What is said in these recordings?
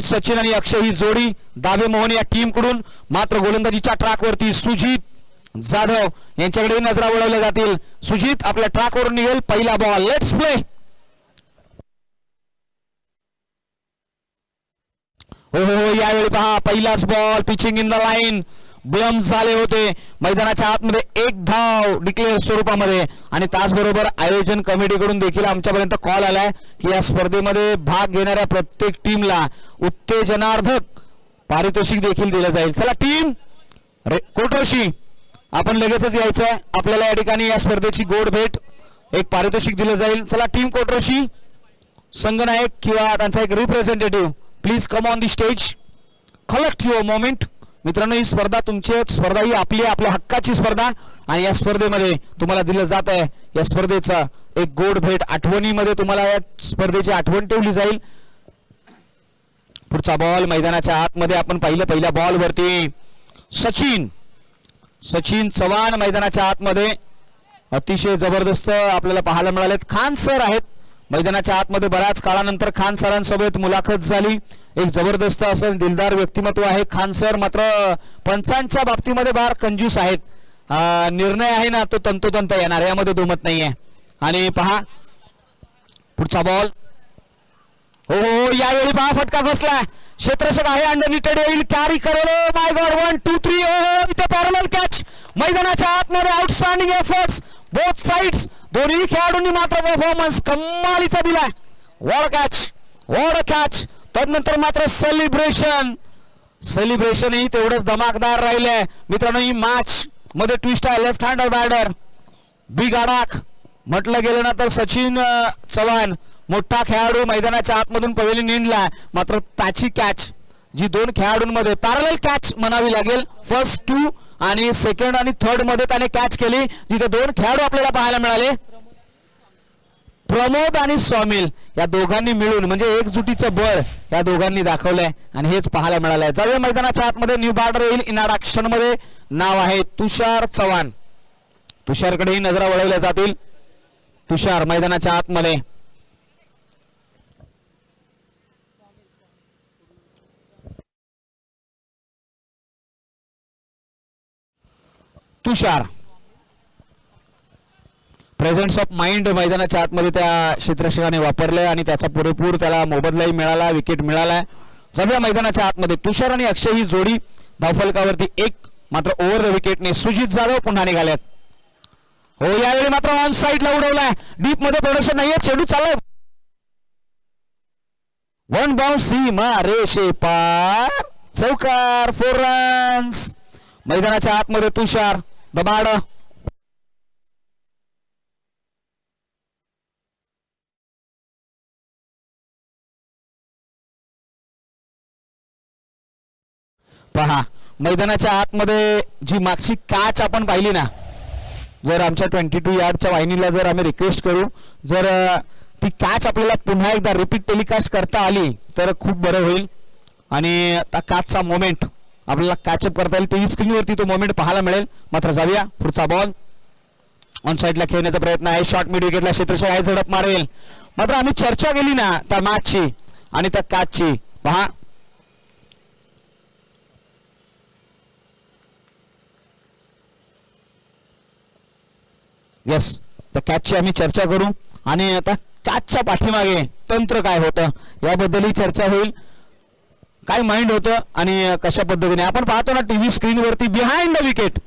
रोहित सचिन आणि अक्षय ही जोडी दावे मोहन या टीम कडून. मात्र गोलंदाजीच्या ट्रॅकवरती सुजित जाधव यांच्याकडे नजरा वळवल्या जातील. सुजित आपल्या ट्रॅकवरून निघेल. पहिला बॉल. Let's play. हो हो, यावेळी पहा पहिलाच ball. Pitching in the line. Blum झाले होते. मैदानाच्या आतमध्ये एक धाव डिक्लेअर स्वरूपामध्ये. आणि त्याचबरोबर आयोजन कमिटीकडून देखील आमच्यापर्यंत कॉल आलाय की या स्पर्धेमध्ये भाग घेणाऱ्या प्रत्येक टीमला उत्तेजनार्धक पारितोषिक देखील दिलं जाईल. चला टीम कोटरोशी आपण लगेचच यायचंय. आपल्याला या ठिकाणी या स्पर्धेची गोड भेट एक पारितोषिक दिलं जाईल. चला टीम कोटरोशी संघनायक किंवा त्यांचा एक representative please come on the stage. Collect your moment. मित्रांनो, ही स्पर्धा तुमची स्पर्धा ही आपली आपल्या हक्काची स्पर्धा आणि या स्पर्धेमध्ये तुम्हाला दिलं जात आहे या स्पर्धेचा एक गोड भेट. आठवणीमध्ये तुम्हाला या स्पर्धेची आठवण ठेवली जाईल. पुढचा बॉल मैदानाच्या आतमध्ये आपण पहिल्या बॉलवरती सचिन चव्हाण मैदानाच्या आतमध्ये अतिशय जबरदस्त आपल्याला पाहायला मिळालेत. खान सर आहेत मैदानाच्या आतमध्ये. बऱ्याच काळानंतर खान सरांसोबत मुलाखत झाली. एक जबरदस्त असं दिलदार व्यक्तिमत्व आहे खान सर. मात्र पंचांच्या बाबतीमध्ये फार कंजूस आहेत. निर्णय आहे ना तो तंतोतंत येणार, यामध्ये दुमत नाहीये. आणि पहा पुढचा बॉल. हो हो, यावेळी पहा फटका बसला. क्षेत्ररक्षक आहे अंडरनीटेड येईल. कॅरी करेल. माय गॉड, 1 2 3. ओ इथे पॅरलल कॅच मैदानाच्या आतमध्ये. Outstanding efforts both sides. दोन्ही खेळाडूंनी मात्र परफॉर्मन्स कमालीचा दिलाय. What a catch. तदनंतर मात्र सेलिब्रेशन ही तेवढंच धमाकदार राहिलंय. मित्रांनो, ही मॅच मध्ये ट्विस्ट आहे. लेफ्ट हँडर बॅटर बिग अडाक म्हटलं गेलं ना तर सचिन चव्हाण मोठा खेळाडू मैदानाच्या आतमधून पवेली निंडला. मात्र त्याची कॅच जी दोन खेळाडूंमध्ये पॅरलल कॅच म्हणावी लागेल. फर्स्ट 2 आणि सेकंड आणि थर्ड मध्ये त्याने कॅच केली. जिथे दोन खेळाडू आपल्याला पाहायला मिळाले, प्रमोद आणि स्वामिल या दोघांनी मिळून म्हणजे एकजुटीचं बळ या दोघांनी दाखवलंय आणि हेच पाहायला मिळालंय. जाऊया मैदानाच्या आतमध्ये. न्यू बॅटर येईल. इन ऍक्शन मध्ये नाव आहे तुषार चव्हाण. तुषारकडेही नजरा वळवल्या जातील. तुषार मैदानाच्या आतमध्ये. तुषार प्रेझेन्स ऑफ माइंड मैदानाच्या आतमध्ये त्या क्षेत्ररक्षकाने वापरले आणि त्याचा पुरेपूर त्याला मोबदलाही मिळाला. विकेट मिळाला. जाऊया मैदानाच्या आतमध्ये. तुषार आणि अक्षय ही जोडी धावफलकावरती एक. मात्र ओव्हर द विकेटने सुजित जाधव पुन्हा निघाल्यात. हो, यावेळी मात्र ऑन साइडला उडवलाय. डीप मध्ये प्रोडक्शन नाहीये. चेंडू चाललाय. 1 बाउन्स सीमा रेषे पार. चौकार. 4 रन्स. मैदानाच्या आतमध्ये तुषार दबाड. पहा मैदानाच्या आतमध्ये जी मागची कॅच आपण पाहिली ना, जर आमच्या 22 यार्डच्या वाहिनीला जर आम्ही रिक्वेस्ट करू, जर ती कॅच आपल्याला पुन्हा एकदा रिपीट टेलिकास्ट करता आली तर खूप बरं होईल. आणि त्या कॅचचा मोमेंट आपल्याला कॅचअप करता येईल. तेही स्क्रीनवरती तो मोमेंट पाहायला मिळेल. मात्र जाऊया पुढचा बॉल. ऑन साइडला खेळण्याचा प्रयत्न आहे. शॉर्ट मिड विकेटला क्षेत्ररक्षक आहे, झडप मारेल. मात्र आम्ही चर्चा केली ना त्या मॅचची आणि त्या कॅचची. पहा यस, त्या कॅचची आम्ही चर्चा करू आणि आता कॅचच्या पाठीमागे तंत्र काय होतं याबद्दलही चर्चा होईल. काय माइंड होतं आणि कशा पद्धतीने आपण पाहतो ना टीव्ही स्क्रीनवरती behind the wicket.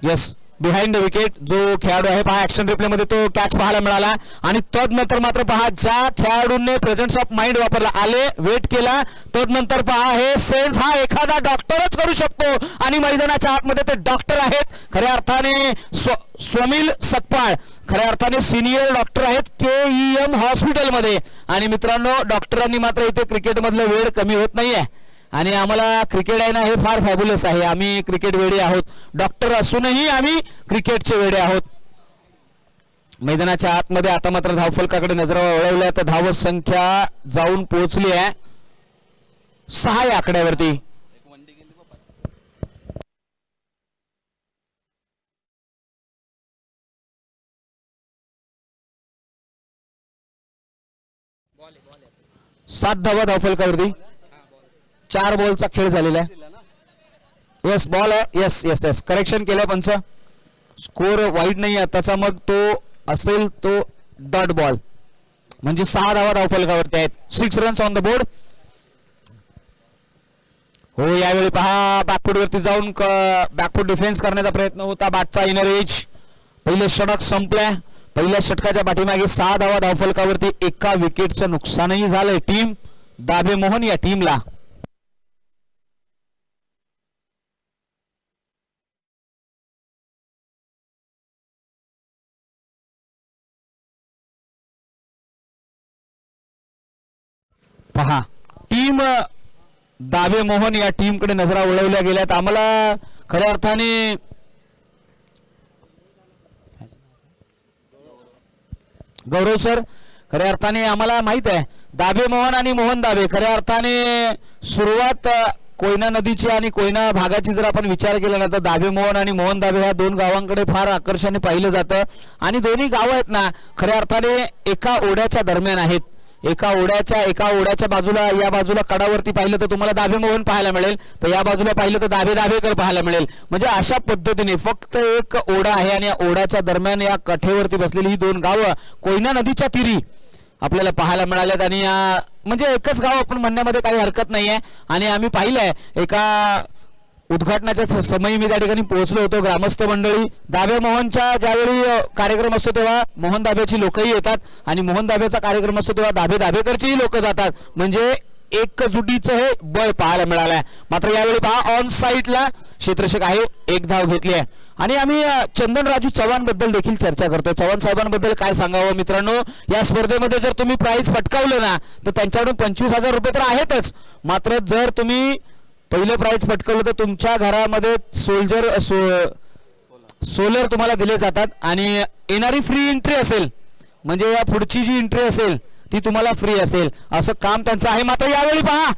Yes, behind the wicket जो खेळाडू आहे पहा ऍक्शन रिप्ले मध्ये तो कॅच पाहायला मिळाला. आणि तदनंतर मात्र पहा ज्या खेळाडूंनी प्रेझेन्स ऑफ माइंड वापरला, आले, वेट केला, तदनंतर पहा हे सेन्स हा एखादा डॉक्टरच करू शकतो. आणि मैदानाच्या आतमध्ये ते डॉक्टर आहेत खऱ्या अर्थाने. स्वमिल सकपाळ खऱ्या अर्थाने सिनियर डॉक्टर आहेत KEM हॉस्पिटलमध्ये. आणि मित्रांनो, डॉक्टरांनी मात्र इथे क्रिकेट मधलं वेळ कमी होत नाहीये. आणि आम्हाला क्रिकेट आहे ना हे फार फॅब्युलस आहे. आम्ही क्रिकेट वेडे आहोत. डॉक्टर असूनही आम्ही क्रिकेटचे वेडे आहोत. मैदानाच्या आतमध्ये आता मात्र धावफलकाकडे नजर वळवल्या तर धाव संख्या जाऊन पोहोचली आहे 6 या आकड्यावरती. सात धावा धावफलकावरती. 4 बॉलचा खेळ झालेला आहे. येस बॉल आहे. येस येस येस करेक्शन केलं पंच. स्कोर वाईट नाही आताचा. मग तो असेल तो डॉट बॉल म्हणजे 6 धावा धावफलकावरती आहेत. 6 रन्स ऑन द बोर्ड. हो यावेळी पहा बॅकफूट वरती जाऊन बॅकफूट डिफेन्स करण्याचा प्रयत्न होता. बॅटचा इनर एज. पहिले षटक संपल्या. पहिल्या षटकाच्या पाठीमागे 6 धावा धावफलकावरती. एका विकेटचं नुकसानही झालंय टीम दाभे मोहन या टीमला. पहा टीम दाभे मोहन या टीमकडे नजरा वळवल्या गेल्यात. आम्हाला खऱ्या अर्थाने गौरव सर खऱ्या अर्थाने आम्हाला माहित आहे दाभे मोहन आणि मोहन दाभे खऱ्या अर्थाने सुरुवात कोयना नदीची आणि कोयना भागाची जर आपण विचार केला ना तर दाभे मोहन आणि मोहन दाभे ह्या दोन गावांकडे फार आकर्षाने पाहिलं जातं. आणि दोन्ही गावं आहेत ना खऱ्या अर्थाने एका ओढ्याच्या दरम्यान आहेत. एका ओढ्याच्या बाजूला या बाजूला कडावरती पाहिलं तर तुम्हाला दाभे मोहन पाहायला मिळेल. तर या बाजूला पाहिलं तर दाभे दाभेकर पाहायला मिळेल. म्हणजे अशा पद्धतीने फक्त एक ओढा आहे आणि या ओढ्याच्या दरम्यान या कठेवरती बसलेली ही दोन गावं कोयना नदीच्या तीरी आपल्याला पाहायला मिळाल्यात. आणि म्हणजे एकच गाव आपण म्हणण्यामध्ये काही हरकत नाही आहे. आणि आम्ही पाहिलंय एका उद्घाटनाच्या समयी मी त्या ठिकाणी पोहोचलो होतो. ग्रामस्थ मंडळी दाभे मोहनच्या ज्यावेळी कार्यक्रम असतो तेव्हा मोहन दाभेची लोकही येतात आणि मोहन दाभेचा कार्यक्रम असतो तेव्हा दाभे दाभेकरचीही लोक जातात. म्हणजे एकजुटीचं हे बळ पाहायला मिळालंय. मात्र यावेळी पहा ऑन साईडला क्षेत्ररक्षक आहे. एक धाव घेतली आहे. आणि आम्ही चंदन राजू चव्हाण बद्दल देखील चर्चा करतो. चव्हाण साहेबांबद्दल काय सांगावं मित्रांनो. या स्पर्धेमध्ये जर तुम्ही प्राइज पटकावलं ना तर त्यांच्याकडून 25,000 रुपये तर आहेतच. मात्र जर तुम्ही पहिलं प्राइज पटकवलं तर तुमच्या घरामध्ये सोलर तुम्हाला दिले जातात. आणि येणारी फ्री एंट्री असेल म्हणजे या पुढची जी एंट्री असेल ती तुम्हाला फ्री असेल असं काम त्यांचं आहे. मात्र यावेळी पहा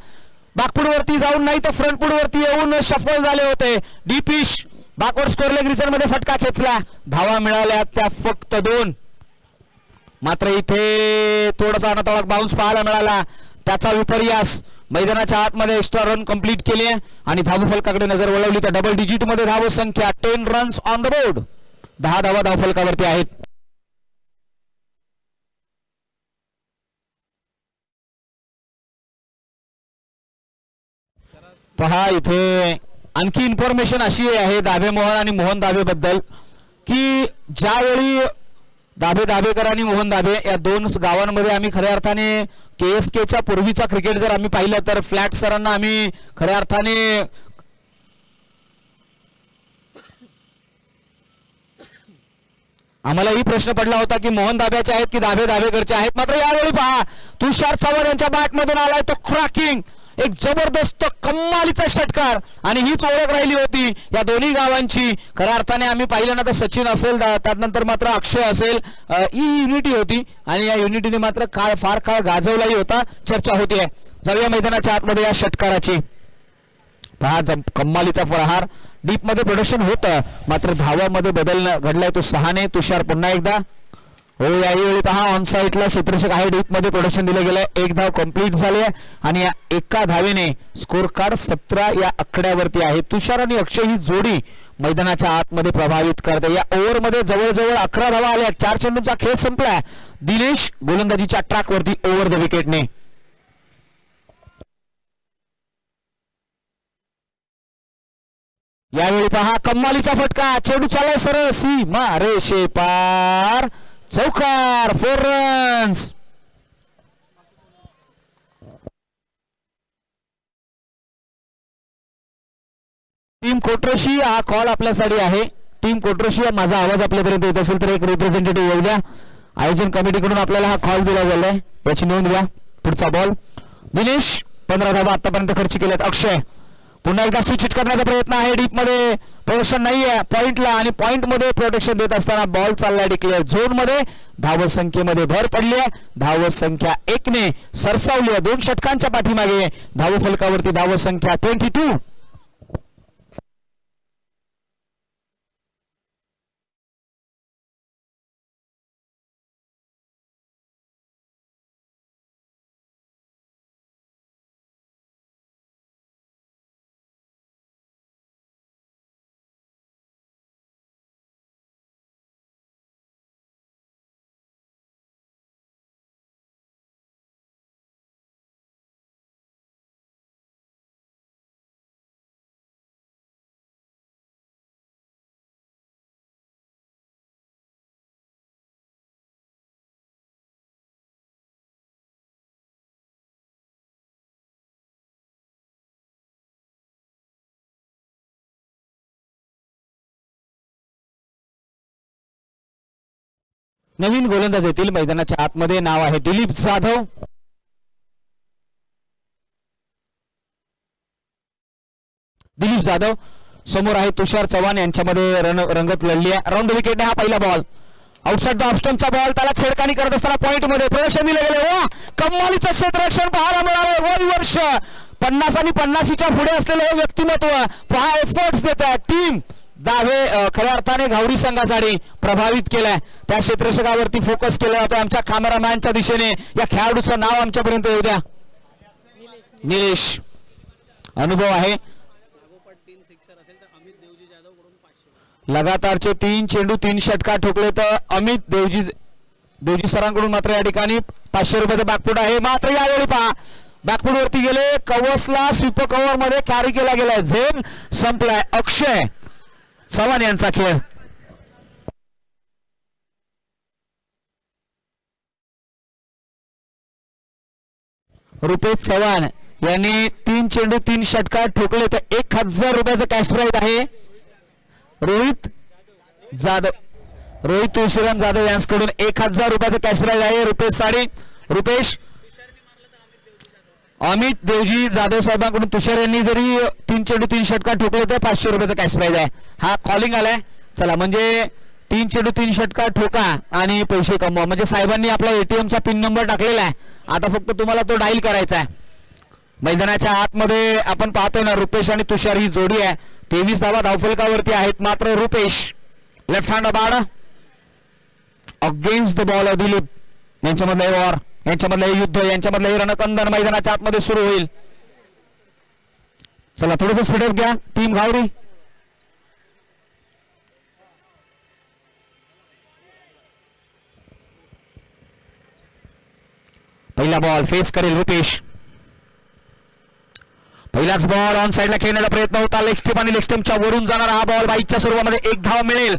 बॅकफूट वरती जाऊन नाही तर फ्रंटफूट वरती येऊन शफल झाले होते. डीपिश बॅकवर्ड स्कोर लेग रिजन मध्ये फटका खेचला. धावा मिळाल्या त्या फक्त 2. मात्र इथे थोडासा अनतळक बाउन्स पाहायला मिळाला. त्याचा विपर्यास मैदानाच्या आतमध्ये एक्स्ट्रा रन कंप्लीट केले आणि धावफलकाकडे नजर वळवली तर डबल डिजिट मध्ये धाव संख्या 10 रन्स ऑन द बोर्ड. 10 धावा धावफलकावरती आहेत. पहा इथे आणखी इन्फॉर्मेशन अशी आहे दाभे मोहन आणि मोहन दाभे बद्दल की ज्यावेळी दाभे दाभेकर आणि मोहन दाभे या दोन गावांमध्ये आम्ही खऱ्या अर्थाने KSKच्या पूर्वीचा क्रिकेट जर आम्ही पाहिलं तर फ्लॅट सरांना आम्ही खऱ्या अर्थाने आम्हालाही प्रश्न पडला होता की मोहन दाभ्याचे आहेत की दाभे दाभेकरचे आहेत. मात्र यावेळी पहा तुषार चव्हाण यांच्या बॅटमधून आलाय तो क्रॅकिंग एक जबरदस्त कमालीचा षटकार. आणि हीच ओळख राहिली होती या दोन्ही गावांची. खऱ्या अर्थाने आम्ही पाहिलं ना तर सचिन असेल त्यानंतर मात्र अक्षय असेल ही युनिटी होती आणि या युनिटीने मात्र फार काळ गाजवलाही होता. चर्चा होतीये. जाऊया मैदानाच्या आतमध्ये या षटकाराची. पहा कमालीचा प्रहार. डीप मध्ये प्रोडक्शन होतं मात्र धावामध्ये बदल घडलाय तो 6ने. तुषार पुन्हा एकदा हो यावेळी पहा ऑन साईडला क्षेत्ररक्षक आहे. डीप मध्ये प्रोडक्शन दिलं गेलंय. एक धाव कंप्लीट झाली आणि या एका धावेने स्कोर कार्ड 17 या आकड्यावरती आहे. तुषार आणि अक्षय ही जोडी मैदानाच्या आतमध्ये प्रभावित करते. या ओव्हरमध्ये जवळजवळ 11 धावा आल्या. 4 चेंडूंचा खेळ संपलाय. दिनेश गोलंदाजीच्या ट्रॅकवरती ओव्हर द विकेटने. यावेळी पहा कम्मालीचा फटका. चेंडू चालाय सरळ सीमा रेषे पार. चौकार. 4 रन्स. टीम कोट्रोशी हा कॉल आपल्यासाठी आहे. टीम कोट्रोशी माझा आवाज आपल्यापर्यंत येत असेल तर एक रिप्रेझेंटेटिव्ह येऊ द्या. आयोजन कमिटीकडून आपल्याला हा कॉल दिला गेलाय याची नोंद घ्या. पुढचा बॉल. दिनेश 15 धावा आतापर्यंत खर्च केल्यात. अक्षय पुन्हा एकदा स्विच हिट करण्याचा प्रयत्न आहे. डीप मध्ये प्रोटेक्शन नाहीये पॉइंटला आणि पॉइंट मध्ये प्रोटेक्शन देत असताना बॉल चाललाय डिक्लेअर झोन मध्ये. धाव संख्येमध्ये भर पडली आहे. धाव संख्या 1ने सरसावली आहे. 2 षटकांच्या पाठीमागे धाव फलकावरती धाव संख्या 22. नवीन गोलंदाज येतील मैदानाच्या आतमध्ये. नाव आहे दिलीप जाधव. दिलीप जाधव समोर आहे तुषार चव्हाण, यांच्यामध्ये रंगत लढली आहे. राऊंड विकेटने हा पहिला बॉल. आउटसाइड द ऑप्शनचा बॉल, त्याला छेडखानी करत असताना पॉइंट मध्ये प्रवेश दिले गेले. वा, कमालीचं क्षेत्ररक्षण पाहायला मिळालं. वय वर्ष 50 आणि 50च्या पुढे असलेलं व्यक्तिमत्व पहा एफर्ट्स देत आहे. टीम दावे खऱ्या अर्थाने घावरी संघासाठी प्रभावित केलाय. त्या क्षेत्ररक्षकावरती फोकस केला जातो. आमच्या कॅमेरामॅनच्या दिशेने या खेळाडूचं नाव आमच्यापर्यंत येऊ द्या. निलेश, अनुभव आहे. लगातारचे 3 चेंडू 3 षटकार ठोकले तर अमित देवजी सरांकडून मात्र या ठिकाणी 500 रुपयाचा बॅकफूट आहे. मात्र यावेळी पहा बॅकफूट वरती गेले. कवसला स्वीपर कव्हर मध्ये कॅरी केला गेलाय. झेल संपलाय. अक्षय चव्हाण यांचा खेळ. रुपेश चव्हाण यांनी 3 चेंडू 3 षटकार ठोकले तर 1000 रुपयाचं कॅश प्राइज आहे. रोहित तुळशीराम जाधव यांच्याकडून 1000 रुपयाचं कॅश प्राइज आहे. रुपेश अमित देवजी जाधव साहेबांकडून तुषार यांनी जरी 3 चेंडू 3 षटकार ठोकले तर 500 रुपयाचं कॅश प्राइज आहे. हा कॉलिंग आलाय. चला, म्हणजे 3 चेंडू 3 षटकार ठोका आणि पैसे कमवा. म्हणजे साहेबांनी आपला एटीएमचा पिन नंबर टाकलेला आहे. आता फक्त तुम्हाला तो डायल करायचा आहे. मैदानाच्या आतमध्ये आपण पाहतोय ना, रुपेश आणि तुषार ही जोडी आहे. 23 धावा धावफलकावरती आहेत. मात्र रुपेश लेफ्ट हँड बाद अगेन्स्ट द बॉल. दिलीप यांच्यामधलं हे वॉर, यांच्यामधलं हे युद्ध, यांच्यामधलं हे रणकंदन मैदानाच्या आतमध्ये सुरू होईल. चला, थोडंसं स्पीडअप घ्या टीम घावरी. पहिला बॉल फेस करेल रुपेश. पहिलाच बॉल ऑन साइडला खेळण्याचा प्रयत्न होता. लेग स्टंप आणि लेग स्टंपच्या वरून जाणारा हा बॉल. बाईकच्या स्वरूपामध्ये 1 धाव मिळेल.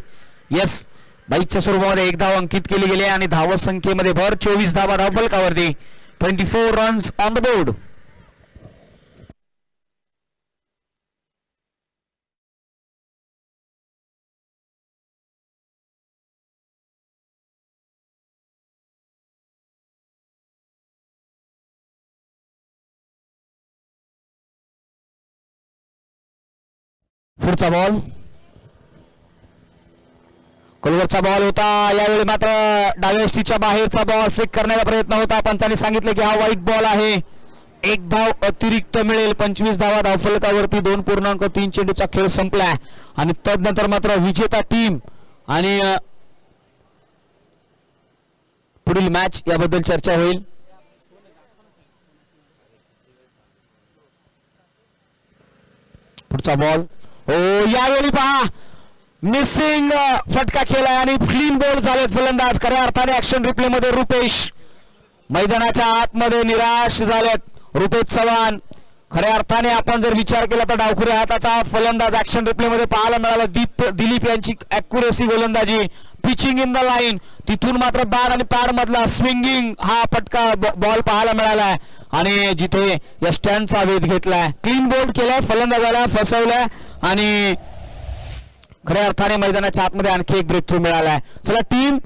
येस, बाईकच्या स्वरूपामध्ये 1 धाव अंकित केली गेली आणि धाव संख्येमध्ये भर. 24 धावा धावफलकावरती. 24 रन्स ऑन द बोर्ड. पुढचा बॉल कोलवरचा बॉल होता. यावेळी मात्र डाव्या यष्टीच्या बाहेरचा बॉल फ्लिक करण्याचा प्रयत्न होता. पंचांनी सांगितले की हा वाईट बॉल आहे. 1 धाव अतिरिक्त मिळेल. 25 धावा धावफलकावरती. 2.3 चेंडूचा खेळ संपलाय आणि तदनंतर मात्र विजेता टीम आणि पुढील मॅच याबद्दल चर्चा होईल. पुढचा बॉल. हो, यावेळी पहा मिसिंग फटका केलाय आणि क्लीन बॉल झाले फलंदाज. खऱ्या अर्थाने ऍक्शन रिप्ले मध्ये रुपेश मैदानाच्या आतमध्ये निराश झालेत. रुपेश चव्हाण खऱ्या अर्थाने आपण जर विचार केला तर डावखुऱ्या हाताचा फलंदाज ऍक्शन रिप्ले मध्ये पाहायला मिळाला. दिलीप यांची अॅक्युरेसी गोलंदाजी. पिचिंग इन द लाईन, तिथून मात्र बॅट आणि पॅड मधला स्विंगिंग हा फटका बॉल पाहायला मिळालाय आणि जिथे या स्टँडचा वेध घेतलाय. क्लीन बोल्ड केलाय, फलंदाजाला फसवलाय आणि खऱ्या अर्थाने मैदानाच्या आतमध्ये आणखी एक ब्रेक थ्रू मिळालाय. चला, टीम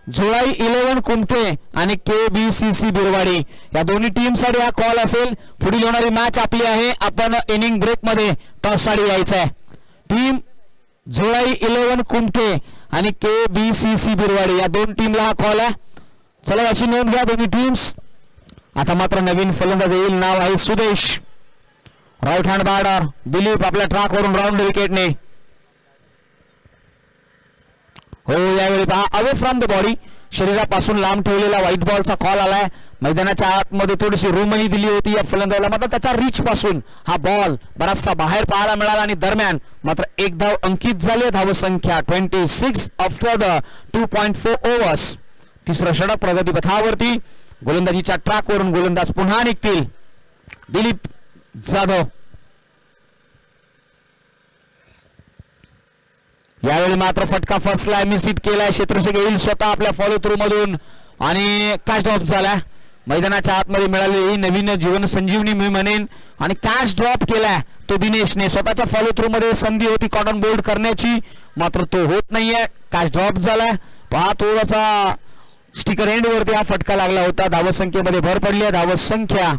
झोळाई 11 कुमठे आणि KBCC बिरवाडी या दोन्ही टीम साठी हा कॉल असेल. पुढील होणारी मॅच आपली आहे. आपण इनिंग ब्रेक मध्ये टॉस साठी यायचं आहे. टीम झोळाई 11 कुमठे आणि KBCC बिरवाडी या 2 टीमला हा कॉल आहे. चला, याची नोंद घ्या दोन्ही टीम्स. आता मात्र नवीन फलंदाज येईल. नाव आहे Sudesh. Right hand batter. Dilip आपल्या ट्रॅक वरून राऊंड विकेटने. हो, यावेळी पहा अवे फ्रॉम द बॉडी, शरीरापासून लांब ठेवलेला व्हाईट बॉलचा कॉल आलाय. मैदानाच्या आतमध्ये थोडीशी रूमही दिली होती या फलंदाजाला. मात्र त्याच्या रीच पासून हा बॉल बराचसा बाहेर पाहायला मिळाला आणि दरम्यान मात्र 1 धाव अंकित झाले. धावसंख्या 26 आफ्टर द 2.4 ओव्हर्स. तिसरं षटक प्रगतीपथावरती. गोलंदाजीच्या ट्रॅक वरून गोलंदाज पुन्हा निघतील. दिलीप जाधव. यावेळी मात्र फटका फसलाय, मिस हिट केलाय. क्षेत्ररक्षक येईल स्वतः आपल्या फॉलो थ्रू मधून आणि कॅच ड्रॉप झाला. मैदानाच्या आतमध्ये मिळालेली नवीन जीवन संजीवनी मी म्हणेन आणि कॅच ड्रॉप केलाय तो दिनेशने. स्वतःच्या फॉलो थ्रू मध्ये संधी होती कॉटन बोल्ड करण्याची, मात्र तो होत नाहीये. कॅच ड्रॉप झालाय. पहा, थोडासा स्टिकर एंड वरती हा फटका लागला होता. धावसंख्येमध्ये भर पडली आहे. धावसंख्या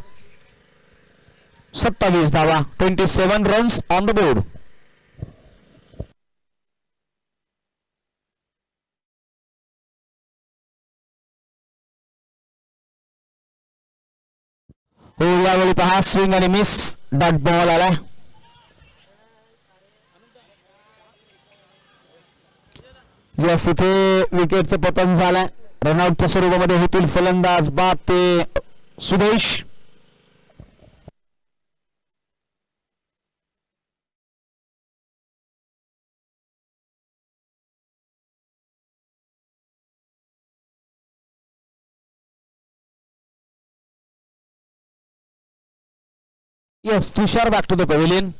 27 धावा, 27 रन्स ऑन द बोर्ड. हो, यावेळी पहा स्विंग आणि मिस डॉट बॉल आला. यस, इथे विकेटचं पतन झालंय. रनआउटच्या स्वरूपामध्ये होतील फलंदाज बाद ते Sudesh. Yes, Tushar back to the pavilion.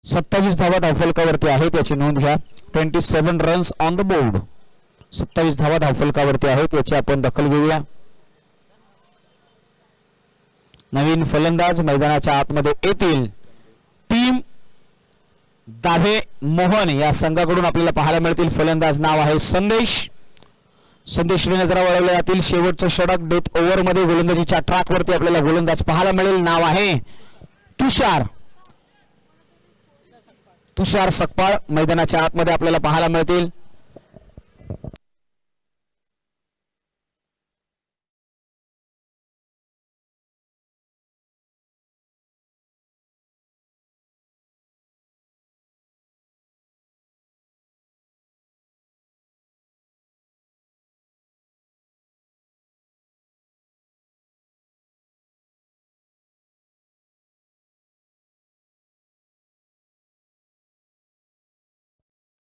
सत्तावीस धावा धावफलकावरती आहेत याची नोंद घ्या. 27 रन्स ऑन द बोर्ड. 27 धावा धावफलकावरती आहेत याची आपण दखल घेऊया. नवीन फलंदाज मैदानाच्या आतमध्ये येतील. टीम दाभे मोहन या संघाकडून आपल्याला पाहायला मिळतील. फलंदाज नाव आहे संदेश. संदेश नजरा वळवल्या जातील. शेवटचं षटक डेथ ओव्हर मध्ये गोलंदाजीच्या ट्रॅकवरती आपल्याला गोलंदाज पाहायला मिळेल. नाव आहे तुषार. तुषार सकपाळ मैदानाच्या आतमध्ये आपल्याला पाहायला मिळतील.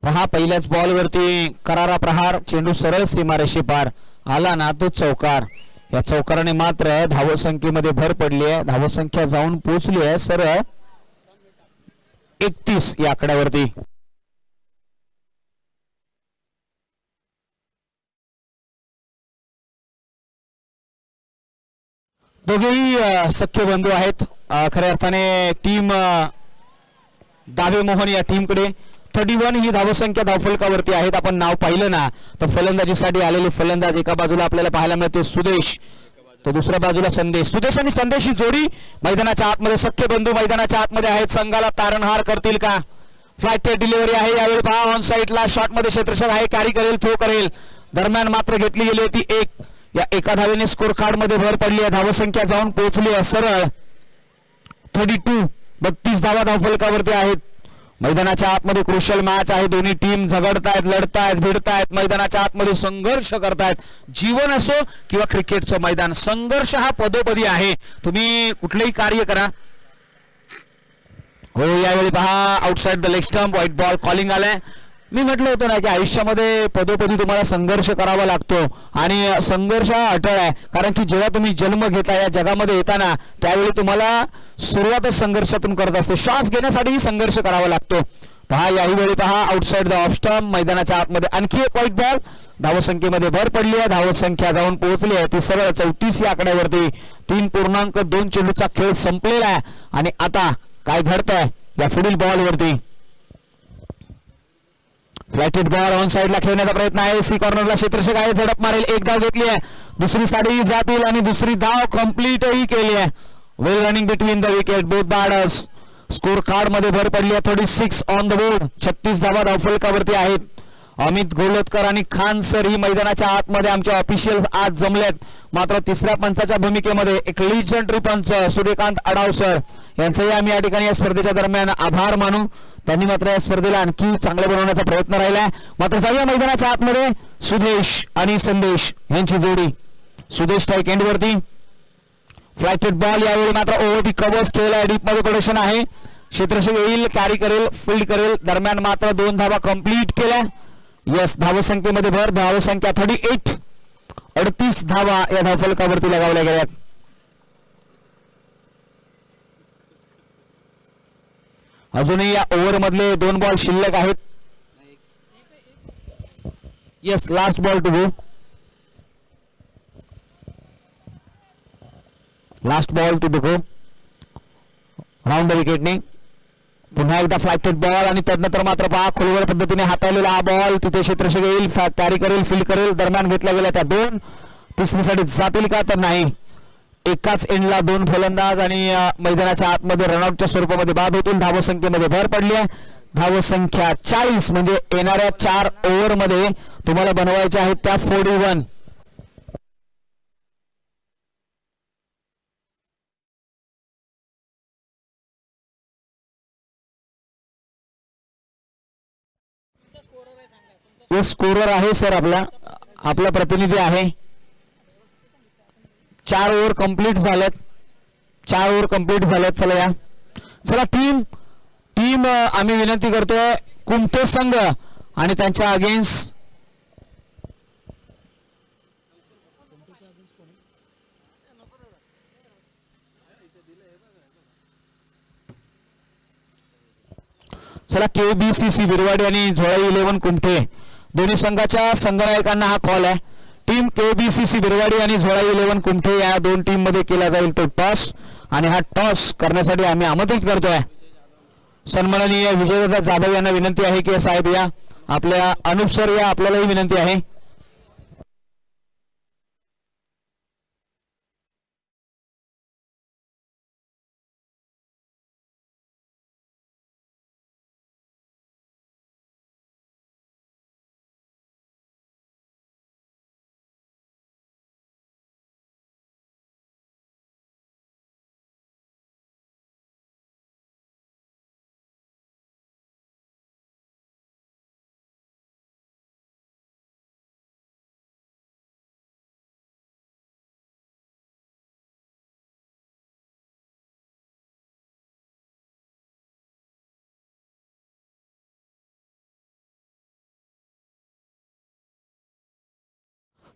पहा, पहिल्याच बॉलवरती करारा प्रहार. चेंडू सरळ सीमारेषे पार आला ना तो चौकार. या चौकाराने मात्र धावसंख्येमध्ये भर पडली आहे. धावसंख्या जाऊन पोहोचली आहे सरळ 31 या आकड्यावरती. दोघेही सख्य बंधू आहेत. खऱ्या अर्थाने टीम दाभे मोहन या टीमकडे 31 ही धावसंख्या धावफलकावरती आहेत. आपण नाव पाहिलं ना तर फलंदाजीसाठी आलेले फलंदाज एका बाजूला आपल्याला पाहायला मिळते सुदेश, तर दुसऱ्या बाजूला संदेश. सुदेश आणि संदेश ही जोडी मैदानाच्या आतमध्ये सख्य बंधू मैदानाच्या आतमध्ये आहेत. संघाला तारणहार करतील का? फ्लाइट डिलिव्हरी आहे यावेळी. पहा, ऑन साईडला शॉट मध्ये क्षेत्ररक्षक आहे. कॅरी करेल, थ्रो करेल. दरम्यान मात्र घेतली गेली होती एक. या एका धावेने स्कोर कार्ड मध्ये भर पडली आहे. धावसंख्या जाऊन पोहोचली आहे सरळ 32. 32 धावा धावफलकावरती आहेत. मैदानाच्या आतमध्ये क्रुशियल मॅच आहे. दोन्ही टीम झगडतायत, लढतायत, भिडतायत, मैदानाच्या आतमध्ये संघर्ष करतायत. जीवन असो किंवा क्रिकेटचं मैदान, संघर्ष हा पदोपदी आहे. तुम्ही कुठलेही कार्य करा. हो, यावेळी पहा outside the leg stump, white ball calling आलाय. मी म्हटलं होतं ना की आयुष्यामध्ये पदोपदी तुम्हाला संघर्ष करावा लागतो आणि संघर्ष हा अटळ आहे. कारण की जेव्हा तुम्ही जन्म घेता, या जगामध्ये येताना, त्यावेळी तुम्हाला सुरुवातच संघर्षातून करत असते. श्वास घेण्यासाठीही संघर्ष करावा लागतो. पहा, याही वेळी पहा आउटसाइड द ऑफ स्टंप, मैदानाच्या आतमध्ये आणखी एक व्हाईट बॉल. धावसंख्येमध्ये भर पडली आहे. धावसंख्या जाऊन पोहोचली आहे ती सरळ 34 या आकड्यावरती. 3.2 चेंडूचा खेळ संपलेला आहे आणि आता काय घडतंय या पुढील बॉलवरती. फ्लॅटेड बॉल ऑन साइडला खेळण्याचा प्रयत्न आहे. सी कॉर्नरला क्षेत्ररक्षक आहे, झडप मारेल. एक धाव घेतली आहे, दुसरी साडी जातील आणि दुसरी धाव कंप्लीटही केली आहे. Well running between the wicket, both batters. Score card मध्ये भर पडली आहे. 36 ऑन द बोर्ड. 36 धावा धावफलकावरती आहेत. अमित गोलतकर आणि खान सर ही मैदानाच्या आतमध्ये आमचे ऑफिशियल आज जमलेत. मात्र तिसऱ्या पंचाच्या भूमिकेमध्ये एक लिजंडरी पंच सूर्यकांत अडाव सर यांचंही आम्ही या ठिकाणी या स्पर्धेच्या दरम्यान आभार मानू. त्यांनी मात्र या स्पर्धेला आणखी चांगलं बनवण्याचा प्रयत्न राहिलाय. मात्र जाऊया मैदानाच्या आतमध्ये सुदेश आणि संदेश यांची जोडी. सुदेश स्ट्राईक एंड वरती. फ्लॅटेड बॉल यावेळी मात्र ओव्हरटी कव्हर्स केलेला आहे. डीप मध्ये प्रोडक्शन आहे. क्षेत्ररक्षक येईल, कॅरी करेल, फील्ड करेल. दरम्यान मात्र 2 धावा कंप्लीट केल्या. यस, धावसंख्येमध्ये भर. धावसंख्या 38. 38 धावा या धावफलकावरती लगावल्या गेल्यात. अजूनही या ओव्हर मधले 2 बॉल शिल्लक आहेत. Yes, last ball to go. Last ball to go. Round विकेटने पुन्हा एकदा फ्लॅटेड बॉल आणि त्यानंतर मात्र पहा खोलवर पद्धतीने हाताळलेला हा बॉल तिथे क्षेत्ररक्षक येईल, कॅरी करेल, फील्ड करेल. दरम्यान घेतल्या गेल्या त्या 2 तिसरीसाठी जातील का तर नाही. एकाच एंडला 2 फलंदाज आणि मैदानाच्या आतमध्ये रनआउटच्या स्वरूपामध्ये बाद होतील. धावसंख्येमध्ये भर पडली आहे. धावसंख्या 40 म्हणजे येणाऱ्या 4 ओव्हर मध्ये तुम्हाला बनवायच्या आहेत त्या 41. स्कोरर आहे सर, आपला प्रतिनिधी आहे. 4 ओव्हर कंप्लीट झालेत. 4 ओव्हर कंप्लीट झालेत. चला टीम आम्ही विनंती करतोय कुमठे संघ आणि त्यांच्या अगेन्स्ट KBCC बिरवाडी आणि झोळाई 11 कुमठे दोन्ही संघाच्या संघनायकांना हा कॉल आहे. टीम KBCC बिरवाडी आणि झोळाई 11 कुमठे या 2 टीम मध्ये केला जाईल तो टॉस आणि हा टॉस करण्यासाठी आम्ही आमंत्रित करतोय. सन्माननीय विजयदादा जाधव यांना विनंती आहे की साहेब या, आपल्या अनुप सर या, आपल्यालाही विनंती आहे.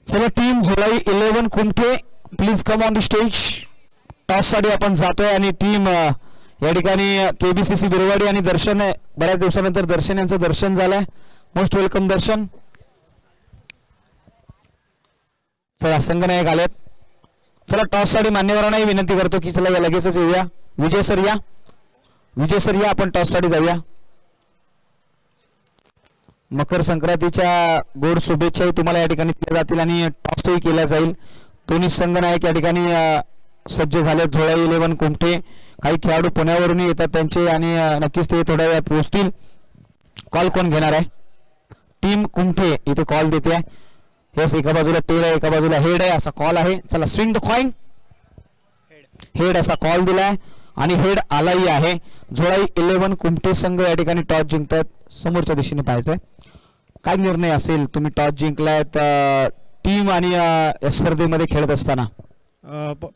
चला team Zolai 11 Kumathe please come on the stage. Toss साठी आपण जातोय आणि टीम या ठिकाणी KBCC बिरवाडी आणि दर्शन, बऱ्याच दिवसानंतर दर्शन यांचं दर्शन झालंय. मोस्ट वेलकम दर्शन. चला संघनायक आलेत. चला टॉस साठी मान्यवरांनाही विनंती करतो की चला या लगेचच येऊया. विजय सर या, आपण टॉस साठी जाऊया. मकर संक्रांतीच्या गोड शुभेच्छाही तुम्हाला या ठिकाणी दिल्या जातील आणि टॉसही केला जाईल. दोन्ही संघनायक या ठिकाणी सज्ज झाले. झोळाई 11 कुमठे, काही खेळाडू पुण्यावरून येतात त्यांचे आणि नक्कीच ते थोड्या वेळात पोहोचतील. कॉल कोण घेणार आहे? टीम कुमठे इथे कॉल देते आहे. यस, एका बाजूला टेल आहे, एका बाजूला हेड आहे, असा कॉल आहे. चला स्विंग द कॉइन. हेड असा कॉल दिलाय आणि हेड आलाही आहे. झोळाई 11 कुमठे संघ या ठिकाणी टॉस जिंकतात. समोरच्या दिशेने पाहायचंय काय निर्णय असेल. तुम्ही टॉस जिंकलायत टीम आणि या स्पर्धेमध्ये खेळत असताना.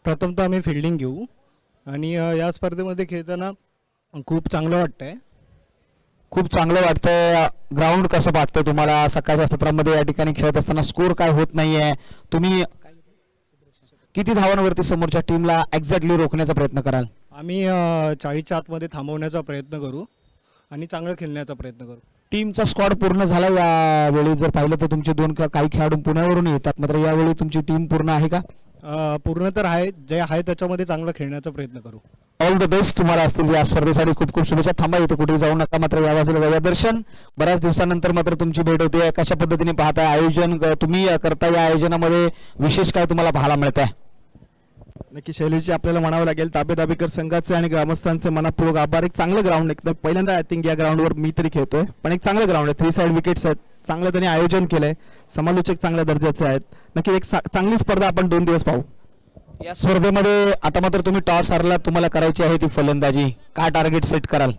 प्रथमतः आम्ही फिल्डिंग घेऊ आणि या स्पर्धेमध्ये खेळताना खूप चांगलं वाटतंय. खूप चांगलं वाटतंय. ग्राउंड कसं वाटतंय तुम्हाला सकाळच्या सत्रामध्ये या ठिकाणी खेळत असताना? स्कोर काय होत नाहीये, तुम्ही किती धावांवरती समोरच्या टीमला एक्झॅक्टली रोखण्याचा प्रयत्न कराल? आम्ही 40च्या आतमध्ये थांबवण्याचा प्रयत्न करू आणि चांगलं खेळण्याचा प्रयत्न करू. टीमचा स्क्वॉड पूर्ण झाला यावेळी? जर पाहिलं तर तुमचे काही खेळाडू पुण्यावरून येतात, मात्र यावेळी तुमची टीम पूर्ण आहे का? पूर्ण तर आहे, जे आहे त्याच्यामध्ये चांगलं खेळण्याचा प्रयत्न करू. ऑल द बेस्ट तुम्हाला असतील या स्पर्धेसाठी. खूप खूप शुभेच्छा. थांबा, इथे कुठे जाऊ नका, मात्र या बाजूला जाऊया. दर्शन, बऱ्याच दिवसानंतर मात्र तुमची भेट होते. कशा पद्धतीने पाहताय आयोजन तुम्ही करता? या आयोजनामध्ये विशेष काय तुम्हाला पाहायला मिळत आहे? नक्की शैलीची आपल्याला म्हणावं लागेल. ताबेदाबीकर संघाचे आणि ग्रामस्थांचे मनापूर्वक आभार. एक चांगलं ग्राउंड, एकदम पहिल्यांदा आय थिंक या ग्राउंडवर मी तरी खेळतोय, पण एक चांगलं ग्राउंड आहे. 3 साइड विकेट्स आहेत, चांगलं त्यांनी आयोजन केलंय, समालोचक चांगल्या दर्जाचे आहेत. नक्की एक चांगली स्पर्धा आपण 2 दिवस पाहू. या स्पर्धेमध्ये आता मात्र तुम्ही टॉस हारला, तुम्हाला करायची आहे ती फलंदाजी. काय टार्गेट सेट कराल?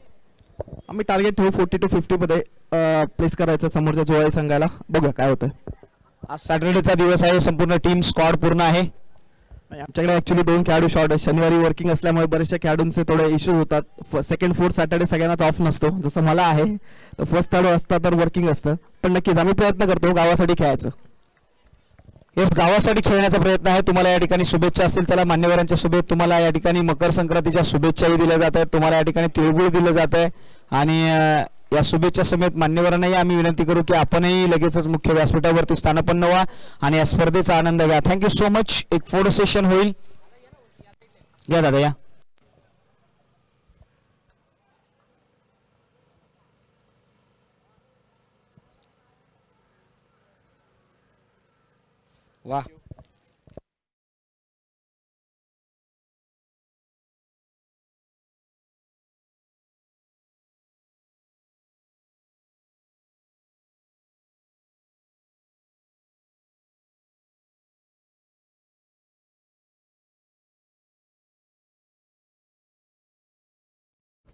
आम्ही टार्गेट ठेवू 40 to 50 मध्ये प्लेस करायचं समोरच्या झोळाई संघाला. बघूया काय होतं. आज सॅटर्डेचा दिवस आहे, संपूर्ण टीम स्क्वॉड पूर्ण आहे. आमच्याकडे ऍक्च्युली 2 खेळाडू शॉर्ट आहे. शनिवारी वर्किंग असल्यामुळे बरेचशा खेळाडूंचे थोडे इश्यू होतात. सेकंड 4th सॅटर्डे सगळ्यांनाच ऑफ नसतो, जसं मला आहे. तर 1st 3rd असता तर वर्किंग असतं, पण नक्कीच आम्ही प्रयत्न करतो गावासाठी खेळायचं. येस, गावासाठी खेळण्याचा प्रयत्न आहे. तुम्हाला या ठिकाणी शुभेच्छा असतील. चला, मान्यवरांच्या शुभेच्छा. तुम्हाला या ठिकाणी मकर संक्रांतीच्या शुभेच्छाही दिल्या जात आहेत. तुम्हाला या ठिकाणी तिळगुळ दिलं जात आहे. आणि या शुभेच्छा समेत मान्यवरांनाही आम्ही विनंती करू की आपणही लगेचच मुख्य व्यासपीठावरती स्थानापन्न व्हा आणि या स्पर्धेचा आनंद घ्या. Thank you so much. एक फोटो सेशन होईल. या दादा या. वा,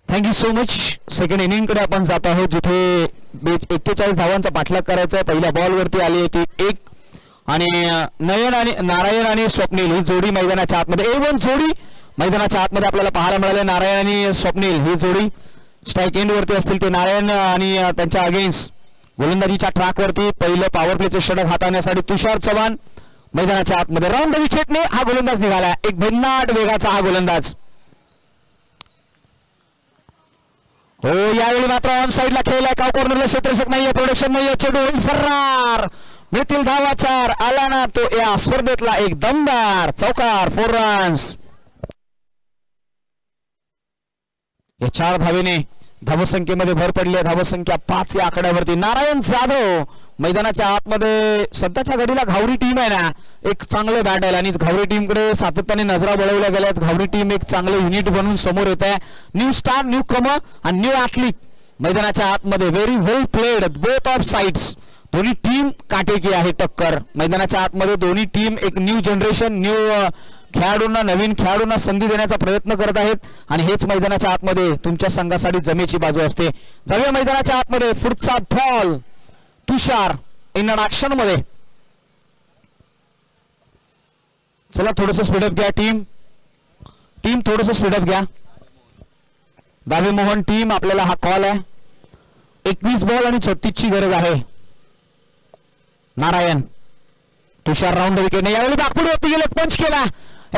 thank you so much. Second inning कडे आपण जात आहोत, जिथे 41 धावांचा पाठलाग करायचा आहे. पहिल्या बॉलवरती आली होती एक, आणि नयन आणि नारायण आणि स्वप्नील ही जोडी मैदानाच्या आतमध्ये, A1 जोडी मैदानाच्या आतमध्ये आपल्याला पाहायला मिळाले. नारायण आणि स्वप्नील ही जोडी स्ट्राईक एंड वरती असतील. ते नारायण आणि त्यांच्या अगेन्स्ट गोलंदाजीच्या ट्रॅकवरती पहिलं पॉवर प्लेचे षटक हाताळण्यासाठी तुषार चव्हाण मैदानाच्या आतमध्ये. राऊंड द विकेटने हा गोलंदाज निघाला. एक भन्नाट वेगाचा हा गोलंदाज. हो, यावेळी मात्र ऑन साईडला खेळलाय. काव कॉर्नरला क्षेत्ररक्षक नाहीये, प्रोडक्शन नाहीये. चेंडू होईल फरार. मिळतील धावा 4. आला ना तो या स्पर्धेतला एक दमदार चौकार. 4 रन्स. या 4 धावेने धावसंख्येमध्ये भर पडली आहे. धावसंख्या 5 या आकड्यावरती. नारायण जाधव मैदानाच्या आतमध्ये. सध्याच्या घडीला घावरी टीम आहे ना, एक चांगलं बॅट आहे आणि घावरी टीम कडे सातत्याने नजरा वळवल्या गेल्यात. घावरी टीम एक चांगलं युनिट बनून समोर येत आहे. न्यू स्टार, न्यू कमर आणि न्यू ऍथलीट मैदानाच्या आतमध्ये. Very well played both of sides. दोन्ही टीम काटेकी आहे टक्कर मैदानाच्या आतमध्ये. दोन्ही टीम एक न्यू जनरेशन, न्यू खेळाडूंना, नवीन खेळाडूंना संधी देण्याचा प्रयत्न करत आहेत. आणि हेच मैदानाच्या आतमध्ये तुमच्या संघासाठी जमेची बाजू असते. जाऊया मैदानाच्या आतमध्ये. पुढचा बॉल तुषार इन ऍक्शन मध्ये. चला, थोडस स्पीडअप घ्या टीम थोडस स्पीडअप घ्या. दावे मोहन टीम, आपल्याला हा कॉल आहे. 21 बॉल आणि 36 ची गरज आहे. नारायण, तुषार राऊंड विकेट. यावेळी नागपूरवरती गेले, पंच केला.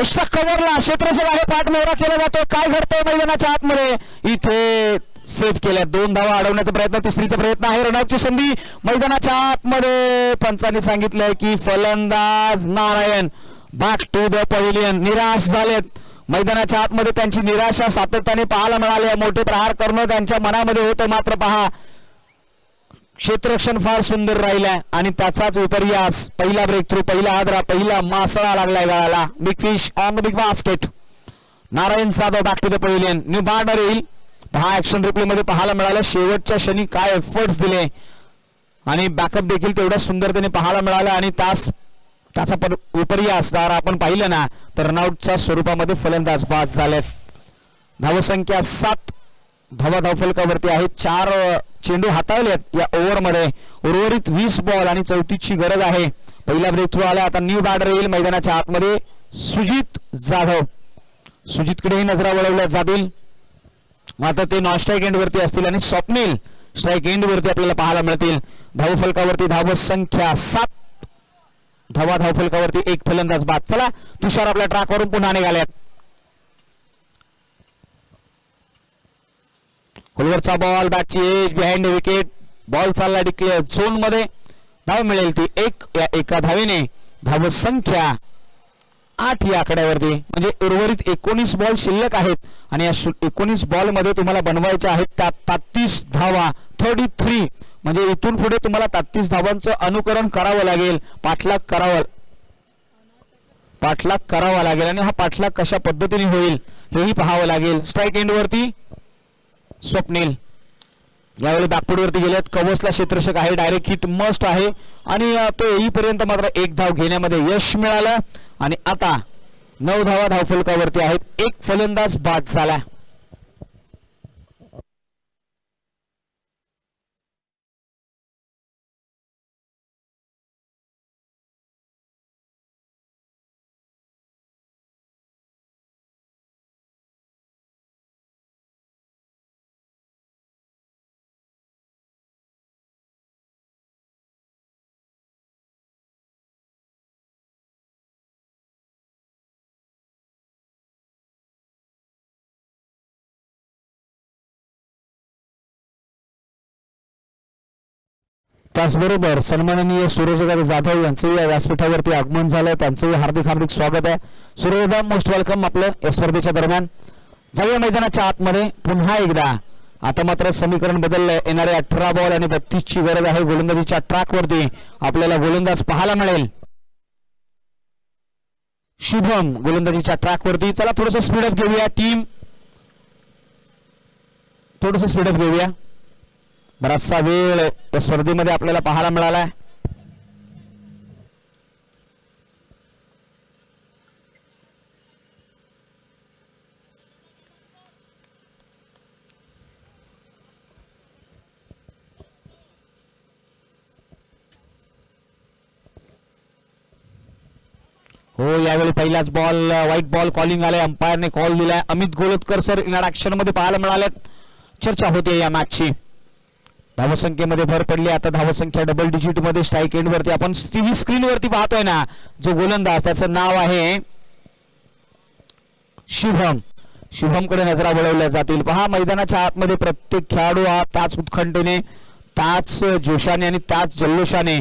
एक्स्ट्रा कव्हरला क्षेत्ररक्षक आहे, पाठमोहरा केला जातो. काय घडतंय मैदानाच्या आतमध्ये? इथे सेव्ह केल्या. 2 धावा अडवण्याचा प्रयत्न, तिसरीचा प्रयत्न आहे. रनआउटची संधी मैदानाच्या आतमध्ये. पंचांनी सांगितलंय की फलंदाज Narayan back to the pavilion. निराश झालेत मैदानाच्या आतमध्ये. त्यांची निराशा सातत्याने पाहायला मिळाली. मोठे प्रहार करणं त्यांच्या मनामध्ये होतं. मात्र पहा, क्षेत्ररक्षण फार सुंदर राहिलाय आणि त्याचाच विपर्यास. पहिला ब्रेक थ्रू, पहिला आदरा, पहिला मासळा लागलाय गाळाला. Big fish on the big basket. Narayan Jadhav back to the pavilion. New batter येईल. हा ऍक्शन रिप्ले मध्ये पाहायला मिळालं. शेवटच्या क्षणी काय एफर्ट्स दिले आणि बॅकअप देखील तेवढ्या सुंदरतेने पाहायला मिळाला. आणि त्याचा विपर्यास जर आपण पाहिलं ना, तर रनआउटच्या स्वरूपामध्ये फलंदाज बाद झालेत. धावसंख्या 7 धावा धावफलकावरती आहेत. 4 चेंडू हाताळलेत या ओव्हरमध्ये. उर्वरित 20 बॉल आणि 34ची गरज आहे. पहिला ब्रेक थ्रू आला. आता न्यू बॅटर येईल मैदानाच्या आतमध्ये. सुजित जाधव, सुजितकडेही नजरा वळवल्या जातील. आता ते नॉन स्ट्राईक एंड वरती असतील आणि स्वप्नील स्ट्राईक एंड वरती आपल्याला पाहायला मिळतील. धावफलकावरती धावसंख्या 7 धावा धावफलकावरती. एक फलंदाज बाद. चला, तुषार आपल्या ट्रॅकवरून पुन्हा निघाल्यात. खोलवरचा बॉल, बॅटची एज, बिहाइंड विकेट. बॉल चालला डिक्लेअर झोन मध्ये. धाव मिळेल ती 1 या एका धावेने. धावसंख्या 8 या आकड्यावरती. म्हणजे उर्वरित 19 बॉल शिल्लक आहेत आणि या 19 बॉल मध्ये तुम्हाला बनवायच्या आहेत त्या 33 धावा. 33 म्हणजे इथून पुढे तुम्हाला 33 धावांचं अनुकरण करावं लागेल. पाठलाग करावा लागेल आणि हा पाठलाग कशा पद्धतीने होईल हेही पाहावं लागेल. स्ट्राईक एंड वरती स्वप्नील यावेळी बॅकफूट वरती गेलेत. कवसला क्षेत्ररक्षक आहे. डायरेक्ट हिट मस्ट आहे आणि तो येईपर्यंत मात्र 1 धाव घेण्यामध्ये यश मिळालं. आणि आता 9 धावा धावफलकावरती आहेत. एक फलंदाज बाद झाला. त्याचबरोबर सन्माननीय सूरजदादा जाधव यांचंही या व्यासपीठावरती आगमन झालं, त्यांचंही हार्दिक हार्दिक स्वागत आहे. सूरजदा, मोस्ट वेलकम आपलं या स्पर्धेच्या दरम्यान. जाऊया मैदानाच्या आतमध्ये पुन्हा एकदा. आता मात्र समीकरण बदललंय. येणारे 18 बॉल आणि 32 ची गरज आहे. गोलंदाजीच्या ट्रॅकवरती आपल्याला गोलंदाज पाहायला मिळेल. शुभम गोलंदाजीच्या ट्रॅकवरती. चला थोडंसं स्पीडअप घेऊया टीम, थोडंसं स्पीडअप घेऊया. बराचसा वेळ या स्पर्धेमध्ये आपल्याला पाहायला मिळालाय. हो, यावेळी पहिलाच बॉल व्हाईट बॉल कॉलिंग आलाय. अंपायरने कॉल दिलाय. अमित गोलतकर सर इन ऍक्शन मध्ये पाहायला मिळाले. चर्चा होते या मॅचची. धावसंख्येमध्ये भर पडली. आता धावसंख्या डबल डिजिट मध्ये. स्ट्राईक एंड वरती आपण टीव्ही स्क्रीन वरती पाहतोय ना, जो गोलंदाज त्याचं नाव आहे शुभम. शुभमकडे नजरा वळवल्या जातील. पहा, मैदानाच्या आतमध्ये प्रत्येक खेळाडू हा त्याच उत्कंठेने, त्याच जोशाने आणि त्याच जल्लोषाने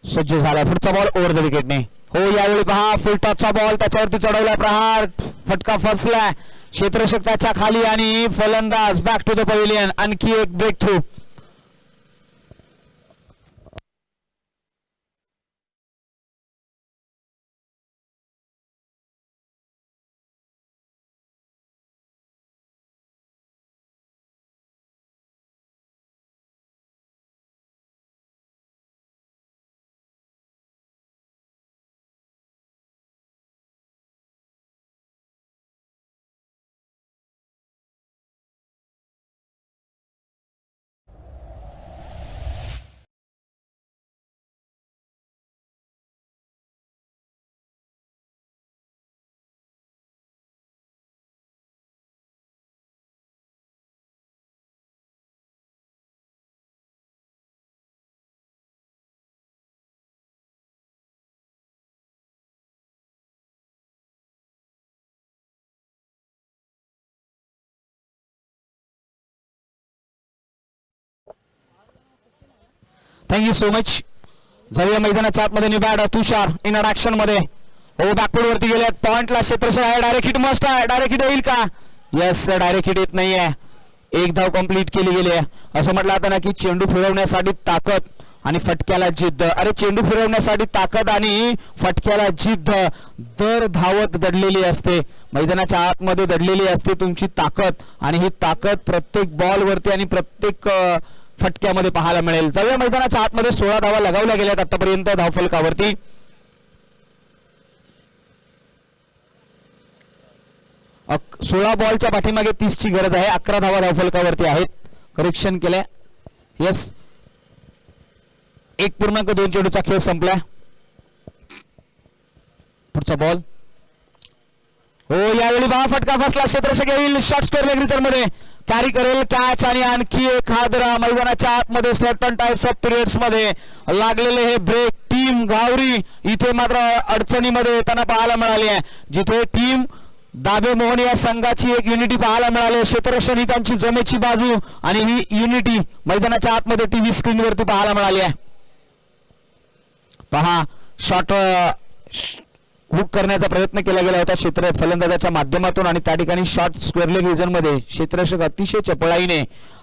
सज्ज झाला. पुढचा बॉल ओव्हर द विकेटने. हो, यावेळी पहा फुल टॉपचा बॉल, त्याच्यावरती चढवला प्रहार, फटका फसला क्षेत्ररक्षक त्याच्या खाली आणि फलंदाज बॅक टू द पवेलियन. आणखी एक breakthrough. Thank you so much. जाऊया मैदानाच्या आतमध्ये. निबॅड तुषार इन ऍक्शन मध्ये. हो, बॅकवर्ड वरती गेल्यात. पॉइंटला क्षेत्ररक्षक आहे. डायरेक्ट हिट मस्ट आहे. डायरेक्ट हिट होईल का? येस, डायरेक्ट हिट येत नाहीये. एक धाव कंप्लीट केली गेली आहे. असं म्हटलं आता ना की चेंडू फिरवण्यासाठी ताकद आणि फटक्याला जिद्द. अरे, चेंडू फिरवण्यासाठी ताकद आणि फटक्याला जिद्द. दर धावत दडलेली असते. मैदानाच्या आतमध्ये दडलेली असते तुमची ताकद, आणि ही ताकद प्रत्येक बॉल वरती आणि प्रत्येक फटक्यामध्ये पाहायला मिळेल. जाऊया मैदानाच्या आतमध्ये. 16 धावा लगावल्या गेल्यात आतापर्यंत धावफलकावरती. 16 बॉलच्या पाठीमागे 30 ची गरज आहे. 11 धावा धावफलकावरती आहेत. करेक्शन केलंय. येस, 1.2 चेंडूचा खेळ संपलाय. पुढचा बॉल. हो, यावेळी बहा फटका फसला. क्षेत्ररक्षक येईल. शॉर्ट स्क्वेअर लेग रिचर मध्ये कॅरी करेल कॅच, आणि आणखी एक हादरा. मैदानाच्या आतमध्ये सर्टन टाइप्स ऑफ पिरियड्स मध्ये लागलेले हे ब्रेक. टीम गावरी इथे मात्र अडचणीमध्ये येताना पाहायला मिळाली आहे. जिथे टीम दाबे मोहन या संघाची एक युनिटी पाहायला मिळाली. क्षेत्ररक्षण ही त्यांची जमेची बाजू, आणि ही युनिटी मैदानाच्या आतमध्ये टीव्ही स्क्रीन वरती पाहायला मिळाली आहे. पहा, शॉट हुक करण्याचा प्रयत्न केला गेला होता क्षेत्र फलंदाजाच्या माध्यमातून, आणि त्या ठिकाणी शॉर्ट स्क्वेअर लेग रिजन मध्ये क्षेत्ररक्षक अतिशय चपळाईने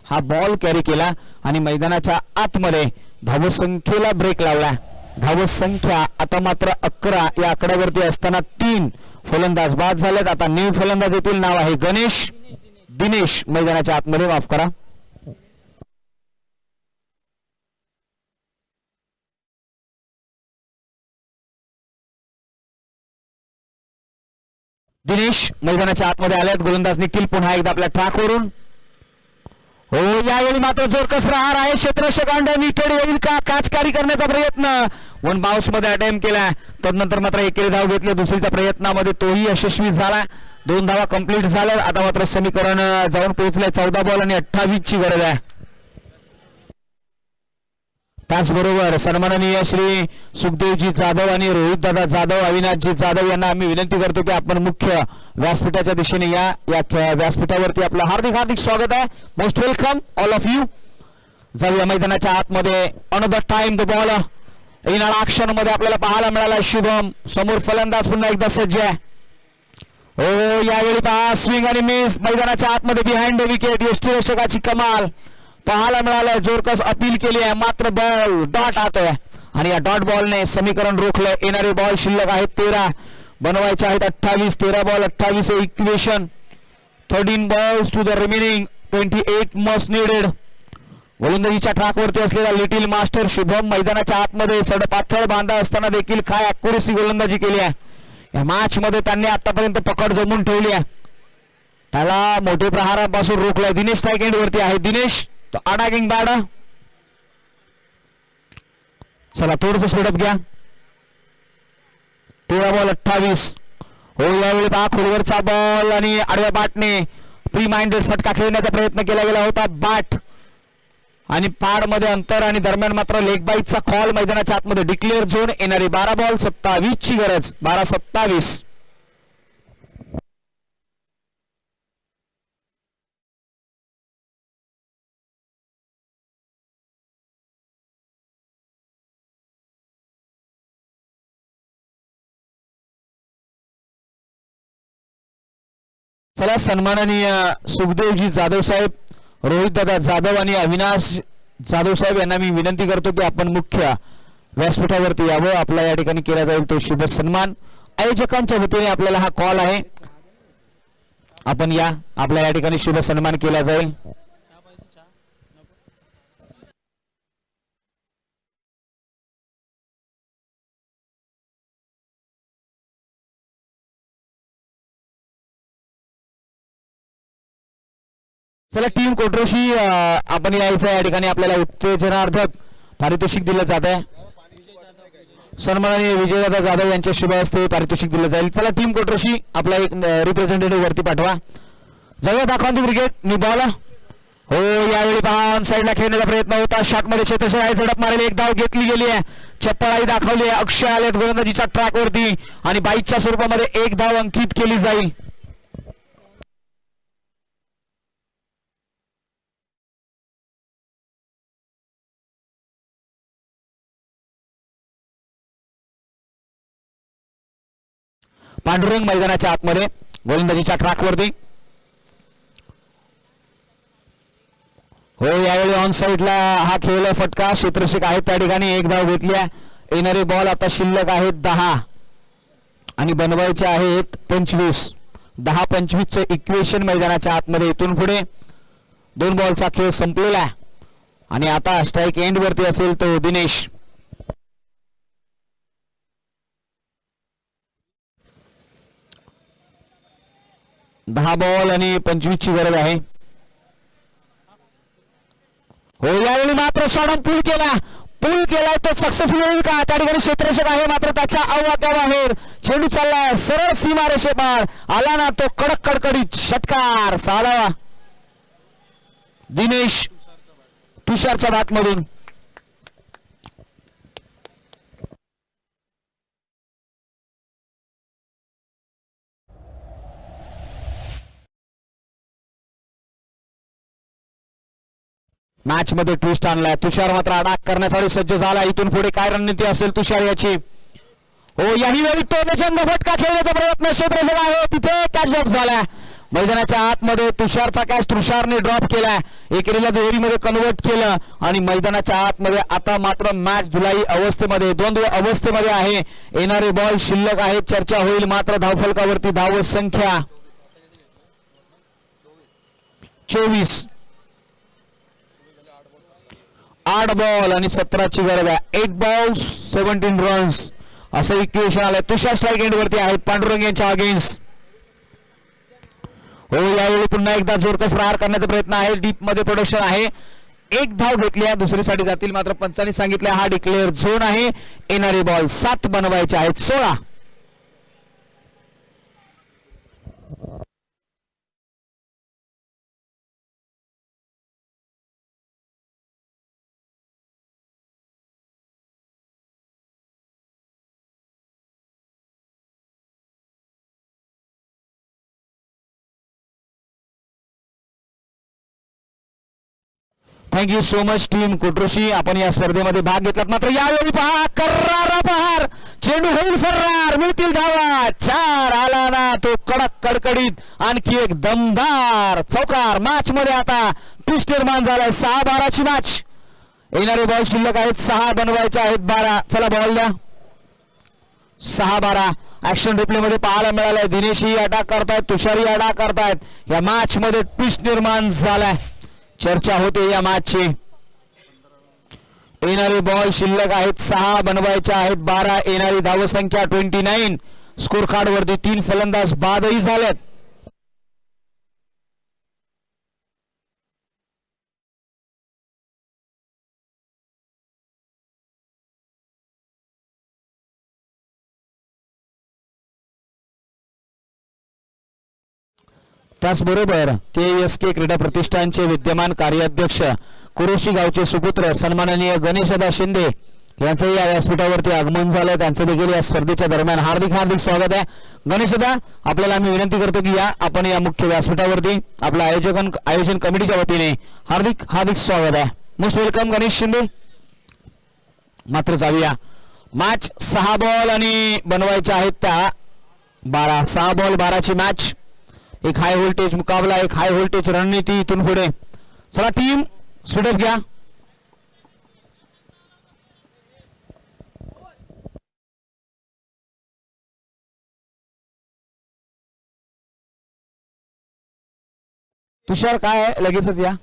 हा बॉल कॅरी केला आणि मैदानाच्या आतमध्ये धावसंख्येला ब्रेक लावला. धावसंख्या आता मात्र 11 या आकड्यावरती असताना 3 फलंदाज बाद झालेत. आता न्यू फलंदाज येथील नाव आहे दिनेश मैदानाच्या आतमध्ये. माफ करा, दिनेश मैदानाच्या आतमध्ये आल्यात. गोलंदाज निखिल पुन्हा एकदा आपल्या ट्रॅकवरून. हो, यावेळी मात्र जोरकस प्रहार आहे. क्षेत्ररक्षक नीटेड येईल का? कॅच कॅरी करण्याचा प्रयत्न वन बाउन्स मध्ये अटेम्प्ट केला. तदनंतर मात्र एकेरी धाव घेतली. दुसरीच्या प्रयत्नामध्ये तोही यशस्वी झाला. 2 धावा कंप्लीट झाल्या. आता मात्र समीकरण जाऊन पोहोचलंय. 14 बॉल आणि 28 ची गरज आहे. त्याचबरोबर सन्माननीय श्री सुखदेवजी जाधव आणि रोहित दादा जाधव, अविनाशजी जाधव यांना आम्ही विनंती करतो की आपण मुख्य व्यासपीठाच्या दिशेने या व्यासपीठावरती आपलं हार्दिक स्वागत आहे. Most welcome all of you. जाऊया मैदानाच्या आतमध्ये. अनदर टाइम द बॉल येणारा ऍक्शन मध्ये आपल्याला पाहायला मिळाला. शुभम समोर फलंदाज पुन्हा एकदा सज्ज आहे. हो यावेळी पहा स्विंग आणि मिस मैदानाच्या आतमध्ये बिहाइंड द विकेट. यष्टीरक्षकाची कमाल पाहायला मिळालंय. जोरकस अपील केली आहे मात्र बॉल डॉट आत आहे आणि या डॉट बॉलने समीकरण रोखलं. येणारे बॉल शिल्लक आहेत 13, बनवायचे आहेत 28. 13 ball 28 equation. 13 balls to the remaining 28 must needed. गोलंदाजीच्या ट्रॅकवरती असलेला लिटिल मास्टर शुभम मैदानाच्या आतमध्ये सडपातळ बांधा असताना देखील काय अॅक्युरेसी गोलंदाजी केली आहे. या मॅच मध्ये त्यांनी आतापर्यंत पकड जमून ठेवली आहे. त्याला मोठे प्रहारापासून रोखलंय. दिनेश स्ट्राईक एंड वरती आहे. दिनेश तो अटॅकिंग बॅट. चला थोडस स्पीडअप घ्या. 13 बॉल 28. हो यावेळी पहा खोलवरचा बॉल आणि आडव्या बॅटने प्री माइंडेड फटका खेळण्याचा प्रयत्न केला गेला होता. बॅट आणि पाड मध्ये अंतर आणि दरम्यान मात्र लेग बाईटचा कॉल. मैदानाच्या आतमध्ये डिक्लेअर झोन. येणारी 12 बॉल 27 ची गरज. 12-27. चला सन्माननीय सुखदेवजी जाधव साहेब, रोहित दादा जाधव आणि अविनाश जाधव साहेब यांना मी विनंती करतो की आपण मुख्य व्यासपीठावरती यावं. आपला या ठिकाणी केला जाईल तो शुभ सन्मान. आयोजकांच्या वतीने आपल्याला हा कॉल आहे. आपण या. आपला या ठिकाणी शुभ सन्मान केला जाईल. चला टीम कोट्रोशी आपण यायचं. या ठिकाणी आपल्याला उत्तेजनार्धक पारितोषिक दिलं जात आहे. सन्माननीय विजयदादा जाधव यांच्या शुभ हस्ते पारितोषिक दिलं जाईल. चला टीम कोट्रोशी आपला एक रिप्रेझेंटेटिव्ह वरती पाठवा. जाऊया दाखवा क्रिकेट निभावला. हो यावेळी पहा ऑन साईडला खेळण्याचा प्रयत्न होता. शॉटमध्ये क्षेत्रशः आहे. झडप मारेल. एक धाव घेतली गेली आहे. चप्पळाई दाखवली आहे. अक्षय आलेत गोलंदाजीच्या ट्रॅकवरती आणि बाईकच्या स्वरूपामध्ये एक धाव अंकित केली जाईल. पांडुरंग मैदानाच्या आतमध्ये गोलंदाजीच्या ट्रॅकवरती. हो यावेळी ऑन साईडला हा खेळला फटका. क्षेत्ररक्षक आहेत त्या ठिकाणी. एक धाव घेतली आहे. येणारे बॉल आता शिल्लक आहेत 10 आणि बनवायचे आहेत 25. 10-25 इक्वेशन मैदानाच्या आतमध्ये. इथून पुढे 2 बॉलचा खेळ संपलेला आहे आणि आता स्ट्राईक एंड वरती असेल तो दिनेश. दहा बॉल आणि 25 ची गरज आहे. हो यावेळी मात्र शॉट पूल केलाय तो सक्सेसफुल होईल का. त्या ठिकाणी क्षेत्ररक्षक आहे मात्र त्याच्या आवाक्याबाहेर चेंडू चाललाय सरळ सीमारेषेपार. आला ना तो कडक कडकडीत षटकार. साधा दिनेश तुषारच्या बॅटमधून. मॅच मध्ये ट्विस्ट आणलाय. तुषार मात्र अटॅक करण्यासाठी सज्ज झाला. इथून पुढे काय रणनीती असेल तुषार याची. हो याही वेळी तो प्रचंड फटका खेळण्याचा प्रयत्न क्षेत्ररक्षक आहे तिथे कॅच ड्रॉप झाला. मैदानाच्या आतमध्ये तुषारचा कॅच तुषारने ड्रॉप केलाय. एकेरीला दुहेरीमध्ये कन्वर्ट केलं आणि मैदानाच्या आतमध्ये आता मात्र मॅच धुलाई अवस्थेमध्ये द्वंद्व अवस्थेमध्ये आहे. येणारे बॉल शिल्लक आहेत. चर्चा होईल मात्र धावफलकावरती धाव संख्या 24. 8 बॉल आणि 17 ची गरज आहे. 8 बॉल्स 17 रन्स असं इक्वेशन आलंय. तुषार स्ट्राईक एंड वरती आहेत पांडुरंग यांच्या अगेन्स्ट. हो यावेळी पुन्हा एकदा जोरकस प्रहार करण्याचा प्रयत्न आहे. डीप मध्ये प्रोडक्शन आहे. एक धाव घेतली आहे. दुसरीसाठी जातील मात्र पंचांनी सांगितलं हा डिक्लेअर झोन आहे. येणारे बॉल 7 बनवायचे आहेत. 16. थँक्यू सो मच टीम कोट्रोशी, आपण या स्पर्धेमध्ये भाग घेतलात. मात्र यावेळी पहा कर्रारा पहार, चेंडू होईल फरार, मिळतील धावा. 4 आला ना तो कडक कडकडीत, आणखी एक दमदार चौकार. मॅच मध्ये आता ट्विस्ट निर्माण झालाय. 6-12 मॅच. येणारे बॉल शिल्लक आहेत 6, बनवायचे आहेत 12. चला बॉल द्या. 6-12 ऍक्शन रिप्ले मध्ये पाहायला मिळालंय. दिनेशही अटॅक करतायत, तुषारही अटॅक करतायत. या मॅच मध्ये ट्विस्ट निर्माण झालाय. चर्चा होते या मॅचची. येणारे बॉल शिल्लक आहेत 6, बनवायचे आहेत 12. येणारी धावसंख्या 29. स्कोर कार्ड वरती 3 फलंदाज बादही झालेत. त्याचबरोबर KSK क्रीडा प्रतिष्ठानचे विद्यमान कार्याध्यक्ष, कुरोशी गावचे सुपुत्र सन्माननीय गणेशदा शिंदे यांचंही या व्यासपीठावरती आगमन झालंय. त्यांचं देखील या स्पर्धेच्या दरम्यान हार्दिक हार्दिक स्वागत आहे. गणेशदा, आपल्याला आम्ही विनंती करतो की या आपण या मुख्य व्यासपीठावरती आपल्या आयोजन कमिटीच्या वतीने हार्दिक हार्दिक स्वागत आहे. Most welcome Ganesh Shinde. मात्र जाऊया मॅच. 6 बॉल आणि बनवायचे आहेत त्या 12. 6 बॉल 12 मॅच. एक हाय व्होल्टेज मुकाबला, एक हाय व्होल्टेज रणनीती इथून पुढे. चला टीम स्पीडअप घ्या. तुषार काय आहे, लगेचच या.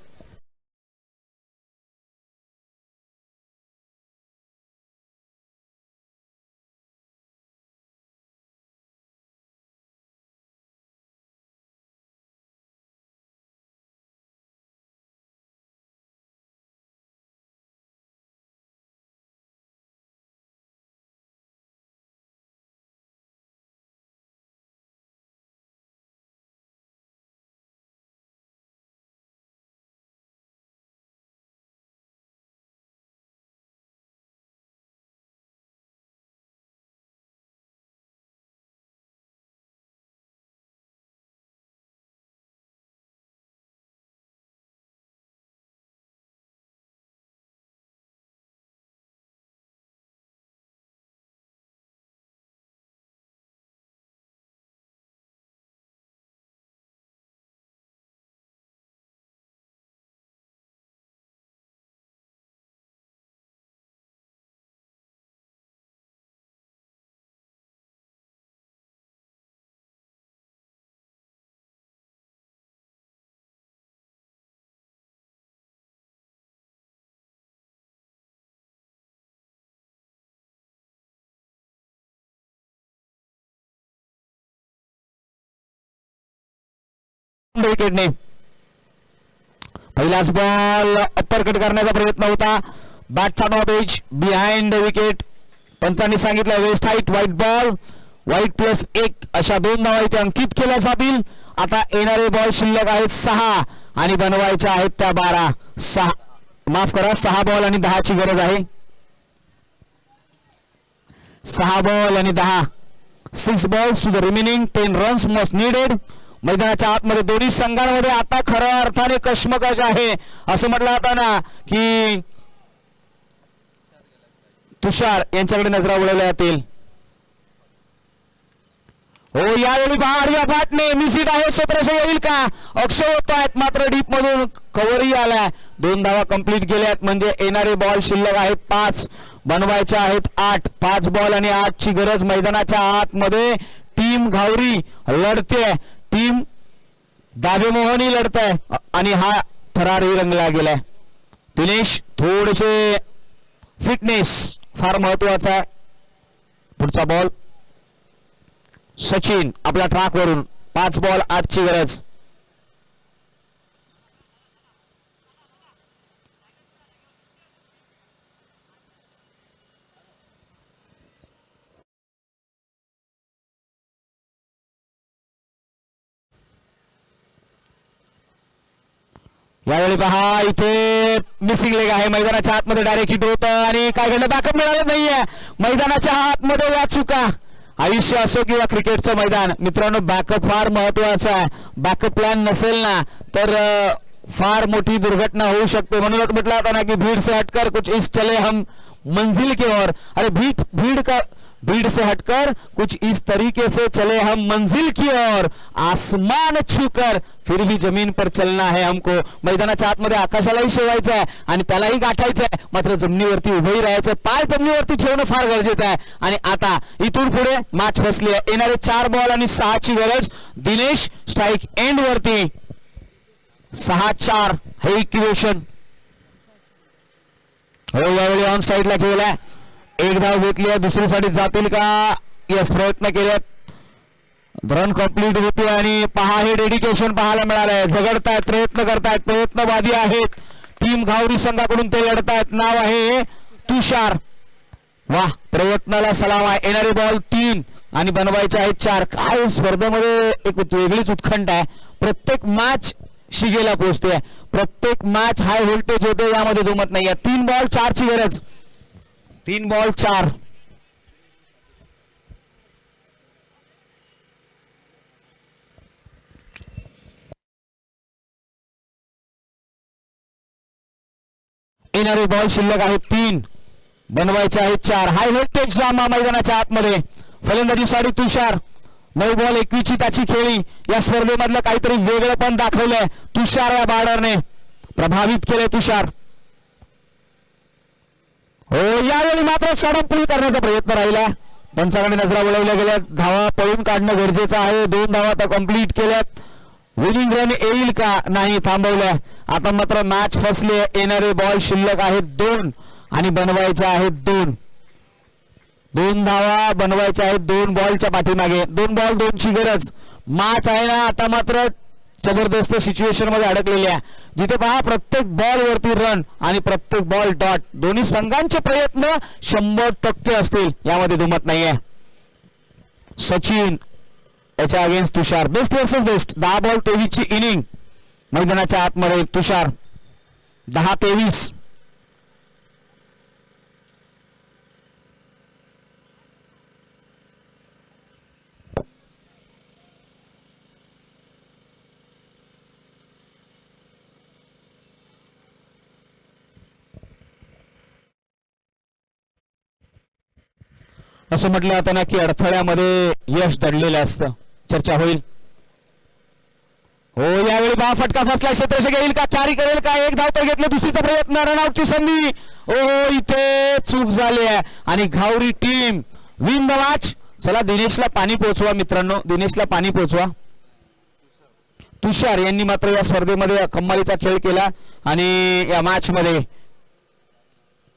विकेटने पहिलाच बॉल अप्पर कट करण्याचा प्रयत्न होता. बॅटचा top edge behind the wicket. पंचांनी सांगितलं waist height white ball, white +1 अशा 2 धावा इथे अंकित केल्या जातील. आता येणारे बॉल शिल्लक आहेत 6 आणि बनवायच्या आहेत त्या 12. 6 माफ करा 6 बॉल आणि 10 ची गरज आहे. 6 बॉल आणि 10. 6 balls to the remaining 10 runs must needed. मैदानाच्या आतमध्ये दोन्ही संघांमध्ये आता खऱ्या अर्थाने कश्मकश आहे. असं म्हटलं जातं ना की तुषार यांच्याकडे नजरा उडवल्या जातील. हो यावेळी बाहेर बॅटने मिसिट आहे. क्षेत्रशः येईल का? अक्षय होत आहेत मात्र डीप मधून कव्हरही आलाय. 2 धावा कंप्लीट केल्यात म्हणजे येणारे बॉल शिल्लक आहेत 5, बनवायचे आहेत 8. 5 बॉल आणि 8 ची गरज. मैदानाच्या आतमध्ये टीम घावरी लढते, टीम दाबेमोहनी लढतंय आणि हा थरारही रंगला गेलाय. दिनेश थोडेसे फिटनेस फार महत्वाचा आहे. पुढचा बॉल सचिन आपल्या ट्रॅक वरून. 5 बॉल 8 ची गरज. यावेळी पहा इथे मिसिंग लेग आहे. मैदानाच्या आतमध्ये डायरेक्ट हिट होतं आणि काय घडलं बॅकअप मिळालं नाहीये. मैदानाच्या आतमध्ये या चुका. आयुष्य असो किंवा क्रिकेटचं मैदान मित्रांनो, बॅकअप फार महत्वाचा आहे. बॅकअप प्लॅन नसेल ना तर फार मोठी दुर्घटना होऊ शकते. म्हणूनच म्हटलं होतं ना की भीड़ से हटकर कुछ इस चले हम मंजिल की ओर. अरे भीड़ से हटकर कुछ इस तरीके से चले हम मंजिल की ओर. आसमान छूकर फिर भी जमीन पर चलना है हमको. मैदानाच्या आतमध्ये आकाशालाही शेवायचं आहे आणि त्यालाही गाठायचं आहे, मात्र जमिनीवरती उभंही राहायचं. पाय जमिनीवरती ठेवणं फार गरजेचं आहे. आणि आता इथून पुढे मॅच फसली आहे. येणारे 4 बॉल आणि 6 ची गरज. दिनेश स्ट्राईक एंड वरती. 6-4 हे इक्वेशन. हो, यावेळी ऑन साइडला खेळलाय. एक धाव घेतली आहे. दुसरी साठी जातील का? यस, प्रयत्न केलेत. रन कंप्लीट होते आणि पहा हे डेडिकेशन पाहायला मिळालंय. झगडतायत, प्रयत्न करतायत, प्रयत्नवादी आहेत. टीम घावरी संघाकडून ते लढतायत. नाव आहे तुषार. वाह, प्रयत्नाला सलाम आहे. येणारे बॉल 3 आणि बनवायचे आहेत 4. काय स्पर्धेमध्ये एक वेगळीच उत्कंठ आहे. प्रत्येक मॅच शिगेला पोहोचते. प्रत्येक मॅच हाय व्होल्टेज होते, यामध्ये दुमत नाहीये. 3 बॉल 4 ची गरज. 3 बॉल 4. येणारे बॉल शिल्लक आहेत 3, बनवायचे आहेत 4. हाय व्होल्टेज ड्रामा मैदानाच्या आतमध्ये. फलंदाजीसाठी तुषार. 9 बॉल 21 ची त्याची खेळी. या स्पर्धेमधलं काहीतरी वेगळं पण दाखवलंय तुषार. या बॉर्डरने प्रभावित केलंय तुषार. हो, यावेळी मात्र षडयंत्र करण्याचा प्रयत्न राहिला. पंचांकडे नजरा वळवल्या गेल्या. धावा पळून काढणं गरजेचं आहे. 2 धावा आता कंप्लीट केल्यात. विनिंग रन येईल का? नाही, थांबवल्या. आता मात्र मॅच फसले. येणारे बॉल शिल्लक आहेत 2 आणि बनवायचे आहेत 2. 2 धावा बनवायच्या आहेत 2 बॉलच्या पाठीमागे. 2 बॉल 2 ची गरज. मॅच आहे ना आता मात्र जबरदस्त सिच्युएशन मध्ये अडकलेली आहे, जिथे पहा प्रत्येक बॉल वरती रन आणि प्रत्येक बॉल डॉट. दोन्ही संघांचे प्रयत्न 100% असतील, यामध्ये दुमत नाहीये. सचिन याच्या against Tushar. Best versus best. 10 ball 23 ची इनिंग मैदानाच्या आतमध्ये. तुषार 10-23. असं म्हटलं जातं ना की अडथळ्यामध्ये यश दडलेलं असतं. चर्चा होईल. हो, यावेळी बा फटका फसला. क्षेत्ररक्षक येईल का? कॅरी करेल का? 1 धाव तर घेतलं. दुसरीचा प्रयत्न. रनआउटची संधी. हो, इथे चूक झाली आहे आणि Ghavri team win the match. चला, दिनेशला पाणी पोहोचवा मित्रांनो. दिनेशला पाणी पोहोचवा. तुषार यांनी मात्र या स्पर्धेमध्ये कमालीचा खेळ केला आणि या मॅच मध्ये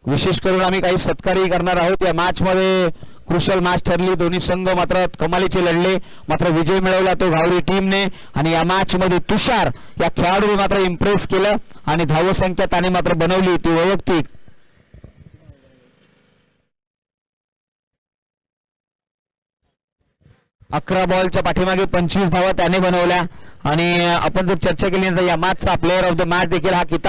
विशेष करून आम्ही काही सत्कारही करणार आहोत. या मॅच मध्ये क्रुशल मॅच ठरली. दोन्ही संघ मात्र कमालीचे लढले, मात्र विजय मिळवला तो घावरी टीमने. आणि या मॅच मध्ये तुषार या खेळाडूने मात्र इम्प्रेस केलं आणि धावसंख्या त्याने मात्र बनवली ती वैयक्तिक. अकरा बॉलच्या पाठीमागे 25 धावा त्याने बनवल्या. आणि आपण जर चर्चा केली तर या मॅचचा प्लेअर ऑफ द मॅच देखील हा किताब